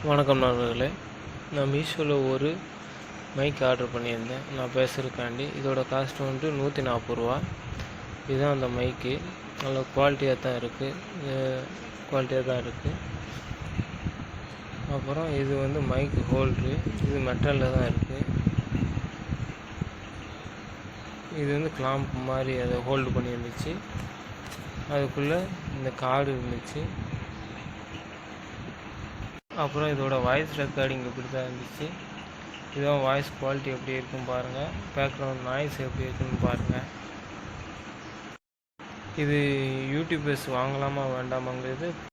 வணக்கம் நண்பர்களே. நான் மீஷோவில் ஒரு மைக் ஆர்டர் பண்ணியிருந்தேன் நான் பேசுகிறதுக்காண்டி. இதோட காஸ்ட் வந்துட்டு ₹140. இதுதான் அந்த மைக்கு. நல்ல குவாலிட்டியாக தான் இருக்குது. அப்புறம் இது வந்து மைக் ஹோல்ட்ரு. இது மெட்டலில் தான் இருக்குது. இது வந்து கிளாம்ப் மாதிரி அதை ஹோல்டு பண்ணி இருந்துச்சு. அதுக்குள்ளே இந்த கார்டு இருந்துச்சு. அப்புறம் இதோட வாய்ஸ் ரெக்கார்டிங் இப்படி தான் இருந்துச்சு. இதுதான் வாய்ஸ் குவாலிட்டி எப்படி இருக்குன்னு பாருங்கள். பேக்ரவுண்ட் நாய்ஸ் எப்படி இருக்குன்னு பாருங்கள். இது யூடியூபர்ஸ் வாங்கலாமா வேண்டாமாங்கிறது